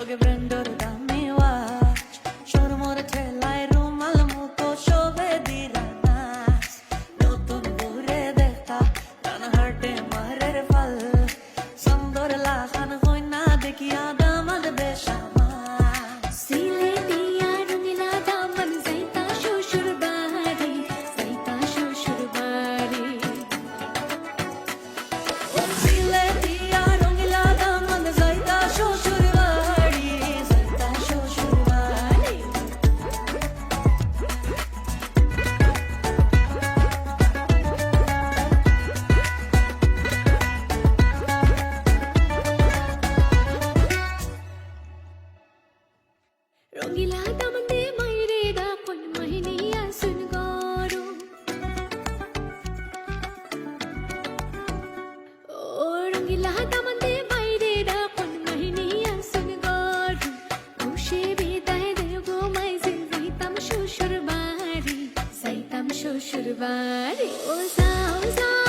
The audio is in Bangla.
লগে ব্র্যান্ডর দামি ওয়াচ শোরুমর ঠেলায় রুমাল মুখো শোভে দিরা নাচ নতুন ঘুরে দেখা ডান হার্টে মারের ফল সুন্দর লাখান হই না দেখিয়া দামাল বেশামা সিলেটিয়া রঙিলা দামন যাইতা শ্বশুর বাড়ি যাইতা শ্বশুর বাড়ি সিলেটিয়া রঙিলা দামন যাইতা শ্বশুর বাড়ি যাইতা শ্বশুর বাড়ি রঙিলা দামন দে মাইরে দা কোন মাহিনিয়া সুন গরু ও রঙিলা দামন দে মাইরে দা কোন মাহিনিয়া সুন গরু খুশি বিদায় দেব মাইজিল যাইতাম শ্বশুর বাড়ি ও যাও যাও